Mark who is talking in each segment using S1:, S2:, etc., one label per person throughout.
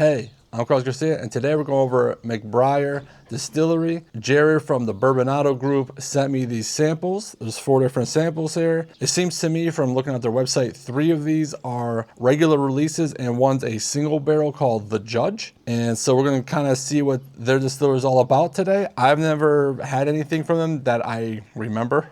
S1: Hey, I'm Carlos Garcia, and today we're going over McBrayer Distillery. Jared from the Bourbonado group sent me these samples. There's 4 different samples here. It seems to me from looking at their website, 3 of these are regular releases and one's a single barrel called The Judge. And so we're going to kind of see what their distillery is all about today. I've never had anything from them that I remember.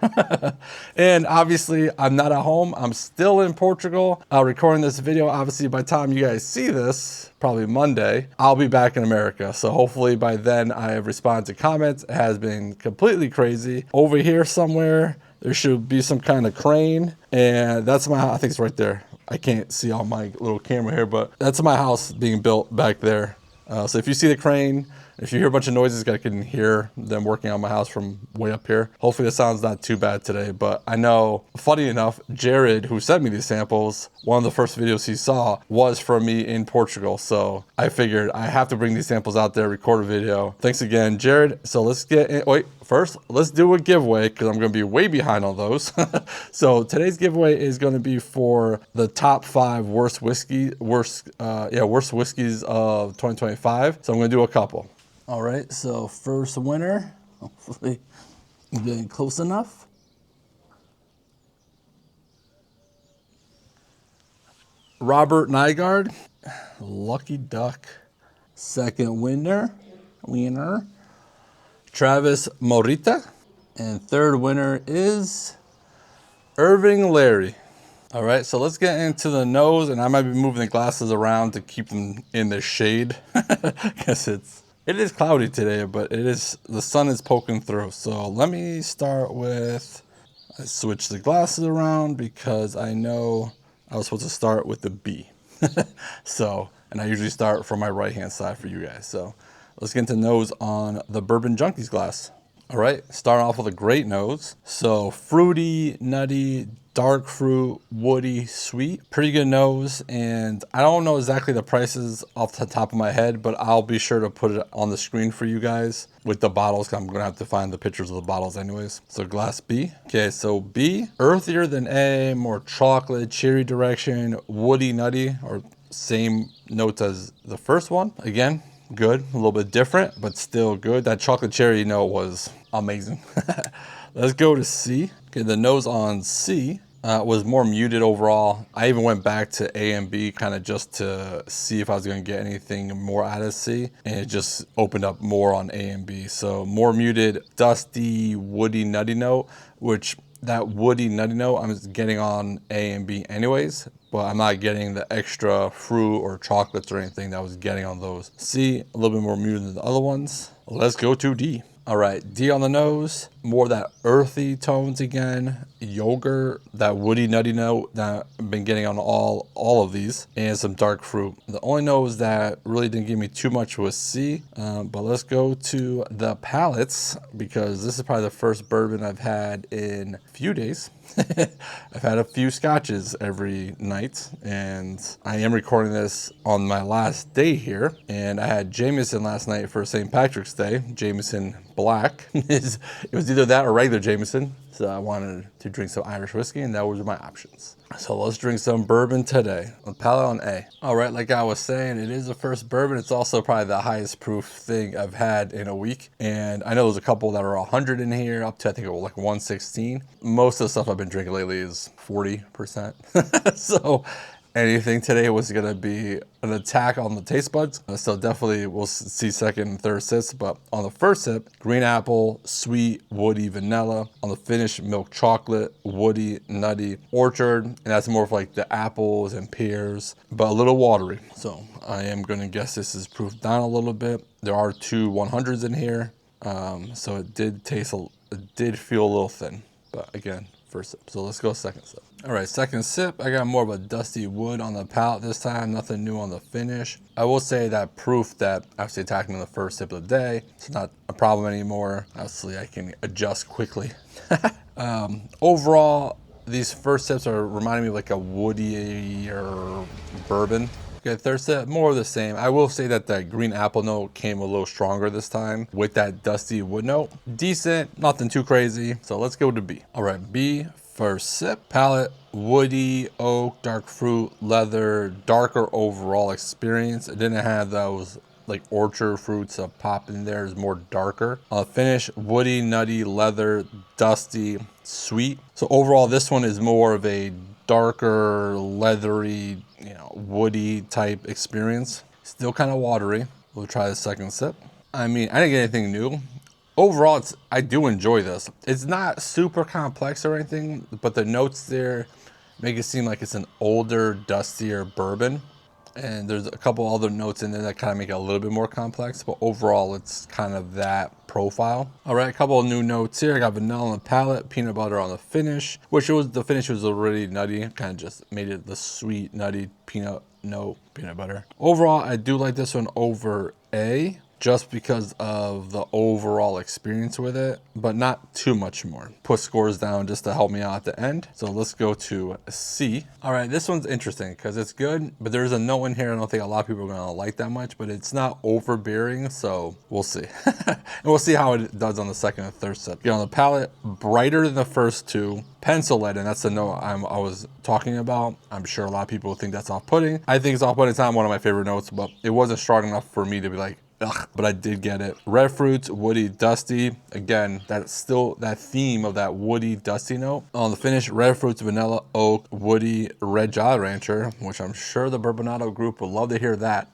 S1: And obviously I'm not at home. I'm still in Portugal recording this video. Obviously by the time you guys see this, probably Monday, I'll be back in America. So hopefully by then I have responded to comments. It has been completely crazy. Over here somewhere, there should be some kind of crane. And that's my house. I think it's right there. I can't see on my little camera here, but that's my house being built back there. So if you see the crane, if you hear a bunch of noises, I can hear them working on my house from way up here. Hopefully the sound's not too bad today, but I know, funny enough, Jared, who sent me these samples, one of the first videos he saw was from me in Portugal. So I figured I have to bring these samples out there, record a video. Thanks again, Jared. So let's get in. Wait, first, let's do a giveaway because I'm going to be way behind on those. So today's giveaway is going to be for the top 5 worst whiskeys of 2025. So I'm going to do a couple. All right, so first winner, hopefully I'm getting close enough. Robert Nygaard, Lucky Duck. Second winner, Travis Morita. And third winner is Irving Larry. All right, so let's get into the nose, and I might be moving the glasses around to keep them in the shade because it is cloudy today, but the sun is poking through. So let me start with, I switched the glasses around because I know I was supposed to start with the B. So, and I usually start from my right-hand side for you guys. So let's get into nose on the Bourbon Junkies glass. All right, starting off with a great nose. So fruity, nutty, dark fruit, woody, sweet, pretty good nose. And I don't know exactly the prices off the top of my head, but I'll be sure to put it on the screen for you guys with the bottles. I'm gonna have to find the pictures of the bottles anyways. So glass B. Okay, so B, earthier than A, more chocolate, cherry direction, woody, nutty, or same notes as the first one. Again, good, a little bit different, but still good. That chocolate cherry note was amazing. Let's go to C. Okay, the nose on C was more muted overall. I even went back to A and B kind of just to see if I was going to get anything more out of C, and it just opened up more on A and B. So more muted, dusty, woody, nutty note, which that woody, nutty note I'm getting on A and B anyways, but I'm not getting the extra fruit or chocolates or anything that I was getting on those. C, a little bit more muted than the other ones. Let's go to D. All right, D on the nose, more of that earthy tones again, yogurt, that woody, nutty note that I've been getting on all of these, and some dark fruit. The only nose that really didn't give me too much was C, but let's go to the palates because this is probably the first bourbon I've had in a few days. I've had a few scotches every night, and I am recording this on my last day here, and I had Jameson last night for St. Patrick's Day, Jameson Black. It was either that or regular Jameson, so I wanted to drink some Irish whiskey, and that was my options. So let's drink some bourbon today. A palate on A. All right, like I was saying, it is the first bourbon. It's also probably the highest proof thing I've had in a week. And I know there's a couple that are 100 in here, up to I think like 116. Most of the stuff I've been drinking lately is 40%. So anything today was gonna be an attack on the taste buds. So definitely we'll see second and third sips, but on the first sip, green apple, sweet, woody, vanilla. On the finish, milk chocolate, woody, nutty, orchard, and that's more of like the apples and pears, but a little watery. So I am gonna guess this is proofed down a little bit. There are 2 100s in here. So it did feel a little thin, but again, first sip. So let's go second sip. All right, second sip, I got more of a dusty wood on the palate this time, nothing new on the finish. I will say that proof that obviously attacking on the first sip of the day, it's not a problem anymore. Obviously I can adjust quickly. Overall, these first sips are reminding me of like a woodier bourbon. Okay, third sip, more of the same. I will say that that green apple note came a little stronger this time with that dusty wood note. Decent, nothing too crazy. So let's go to B. All right, B, First sip, palate, woody, oak, dark fruit, leather, darker overall experience. It didn't have those like orchard fruits of pop in there. It's more darker. Finish, woody, nutty, leather, dusty, sweet. So overall, this one is more of a darker, leathery, you know, woody type experience. Still kind of watery. We'll try the second sip. I mean, I didn't get anything new. Overall, I do enjoy this. It's not super complex or anything, but the notes there make it seem like it's an older, dustier bourbon. And there's a couple other notes in there that kind of make it a little bit more complex, but overall it's kind of that profile. All right, a couple of new notes here. I got vanilla on the palate, peanut butter on the finish, the finish was already nutty, kind of just made it the sweet, nutty peanut butter. Overall, I do like this one over A, just because of the overall experience with it, but not too much more. Put scores down just to help me out at the end. So let's go to C. All right, this one's interesting because it's good, but there's a note in here I don't think a lot of people are gonna like that much, but it's not overbearing, so we'll see. And we'll see how it does on the second and third sip. Get on the palate, brighter than the first two. Pencil lead, and that's the note I was talking about. I'm sure a lot of people think that's off-putting. I think it's off-putting. It's not one of my favorite notes, but it wasn't strong enough for me to be like, ugh, but I did get it. Red fruits, woody, dusty. Again, that's still that theme of that woody, dusty note. On the finish, red fruits, vanilla, oak, woody, red Jolly Rancher, which I'm sure the Bourbonado group would love to hear that.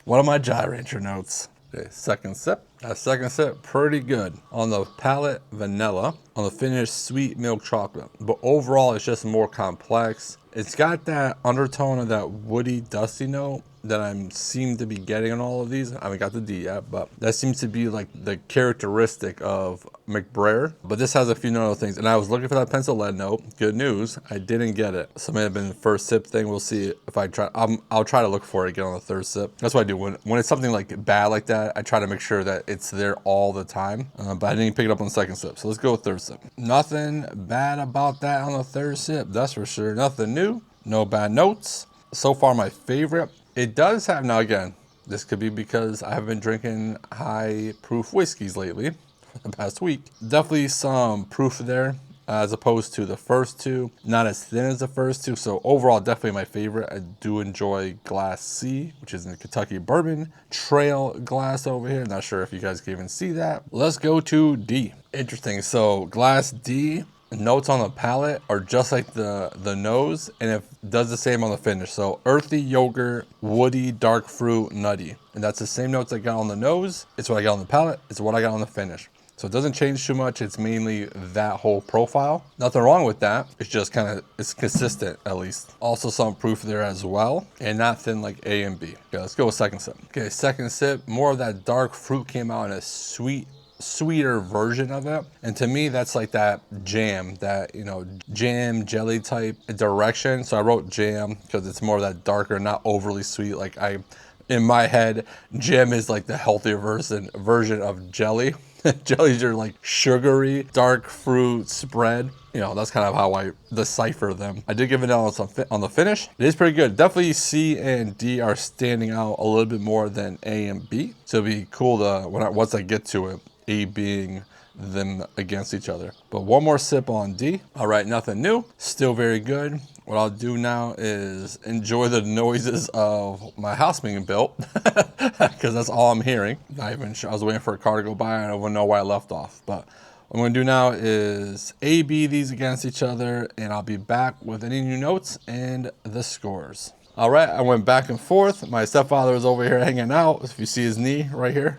S1: One of my Jolly Rancher notes. Okay, second sip. That second sip, pretty good. On the palate, vanilla. On the finish, sweet milk chocolate. But overall, it's just more complex. It's got that undertone of that woody, dusty note that I seem to be getting on all of these. I haven't got the D yet, but that seems to be like the characteristic of McBrayer. But this has a few other things, and I was looking for that pencil lead note. Good news, I didn't get it. So it may have been the first sip thing. We'll see if I try. I'll try to look for it again on the third sip. That's what I do when it's something like bad like that. I try to make sure that it's there all the time. But I didn't pick it up on the second sip. So let's go with third sip. Nothing bad about that on the third sip. That's for sure. Nothing new. No bad notes. So far, my favorite. It does have, now again, this could be because I have been drinking high proof whiskeys lately for the past week. Definitely some proof there as opposed to the first two. Not as thin as the first two. So overall, definitely my favorite. I do enjoy Glass C, which is in Kentucky Bourbon. Trail glass over here. Not sure if you guys can even see that. Let's go to D. Interesting. So Glass D. Notes on the palate are just like the nose, and it does the same on the finish. So earthy, yogurt, woody, dark fruit, nutty. And that's the same notes I got on the nose. It's what I got on the palate. It's what I got on the finish. So it doesn't change too much. It's mainly that whole profile. Nothing wrong with that. It's just kind of, it's consistent at least. Also some proof there as well, and not thin like A and B. Okay, let's go with second sip. Okay, second sip, more of that dark fruit came out in a sweeter version of it, and to me that's like that jam, that, you know, jam jelly type direction. So I wrote jam because it's more of that darker, not overly sweet. Like in my head, jam is like the healthier version of jelly. Jellies are like sugary dark fruit spread. You know, that's kind of how I decipher them. I did give vanilla on the finish. It is pretty good. Definitely C and D are standing out a little bit more than A and B. So it'd be cool to, once I get to it, A being them against each other. But one more sip on D. All right, nothing new. Still very good. What I'll do now is enjoy the noises of my house being built, because that's all I'm hearing. Not even sure. I was waiting for a car to go by and I wouldn't know where I left off. But what I'm going to do now is A, B these against each other, and I'll be back with any new notes and the scores. All right, I went back and forth. My stepfather is over here hanging out. If you see his knee right here.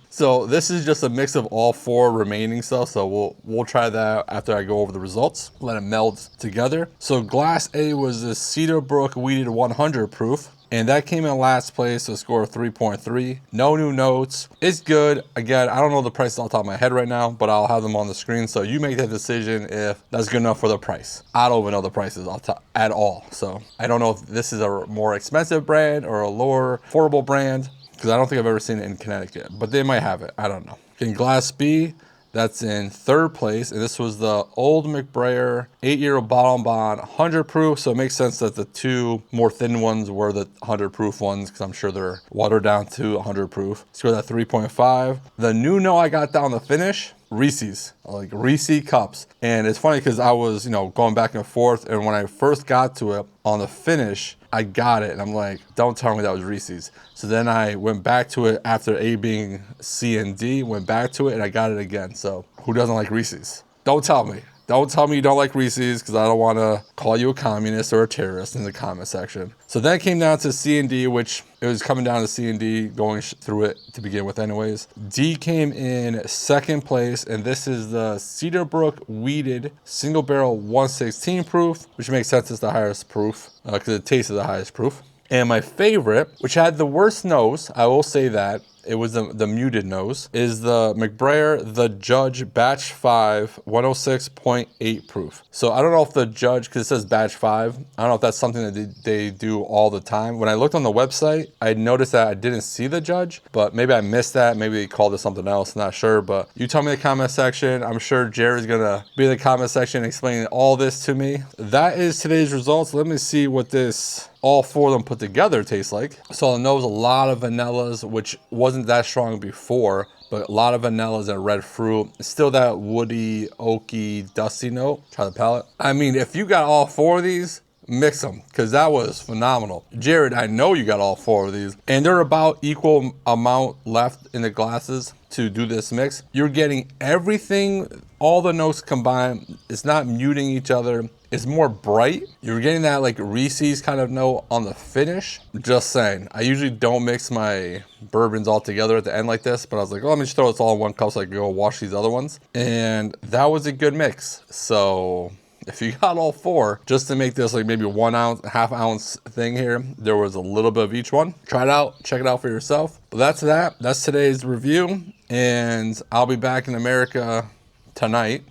S1: So this is just a mix of all four remaining stuff. So we'll try that after I go over the results. Let it meld together. So Glass A was the Cedar Brook Weeded 100 proof. And that came in last place, so a score of 3.3. No new notes. It's good. Again, I don't know the prices off the top of my head right now, but I'll have them on the screen. So you make that decision if that's good enough for the price. I don't even know the prices off top at all. So I don't know if this is a more expensive brand or a lower affordable brand, because I don't think I've ever seen it in Connecticut, but they might have it. I don't know. In Glass B, that's in third place, and this was the old McBrayer 8-year bottle bond 100 proof. So it makes sense that the two more thin ones were the 100 proof ones, because I'm sure they're watered down to 100 proof. Score that 3.5. The new note I got down the finish Reese's, like Reese cups. And it's funny because I was, you know, going back and forth, and when I first got to it on the finish, I got it and I'm like, don't tell me that was Reese's. So then I went back to it after A being C and D, went back to it and I got it again. So who doesn't like Reese's? Don't tell me. Don't tell me you don't like Reese's, because I don't want to call you a communist or a terrorist in the comment section. So then it came down to C and D, which it was coming down to C and D, going through it to begin with anyways. D came in second place, and this is the Cedar Brook Weeded Single Barrel 116 proof, which makes sense, it's the highest proof, because it tastes the highest proof. And my favorite, which had the worst nose, I will say that, it was the muted nose, is the McBrayer The Judge Batch 5 106.8 proof. So I don't know if the Judge, because it says Batch 5, I don't know if that's something that they do all the time. When I looked on the website, I noticed that I didn't see the Judge, but maybe I missed that. Maybe they called it something else, not sure. But you tell me in the comment section. I'm sure Jerry's gonna be in the comment section explaining all this to me. That is today's results. Let me see what this all four of them put together tastes like. So I know it was a lot of vanillas, which wasn't that strong before, but a lot of vanillas and red fruit. Still that woody, oaky, dusty note. Try the palate. I mean, if you got all four of these, mix them, because that was phenomenal. Jared, I know you got all four of these, and they're about equal amount left in the glasses to do this mix. You're getting everything, all the notes combined. It's not muting each other. It's more bright. You're getting that like Reese's kind of note on the finish. Just saying. I usually don't mix my bourbons all together at the end like this, but I was like, oh, let me just throw this all in one cup so I can go wash these other ones. And that was a good mix. So if you got all four, just to make this like maybe 1 ounce, half ounce thing here, there was a little bit of each one. Try it out, check it out for yourself. But that's that. That's today's review. And I'll be back in America tonight.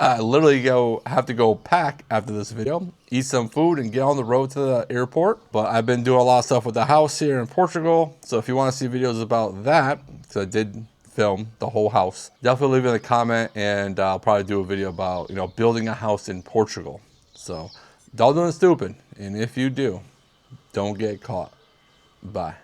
S1: I literally have to go pack after this video, eat some food, and get on the road to the airport. But I've been doing a lot of stuff with the house here in Portugal. So if you want to see videos about that, because I did film the whole house, definitely leave it in a comment, and I'll probably do a video about, you know, building a house in Portugal. So don't do it stupid, and if you do, don't get caught. Bye.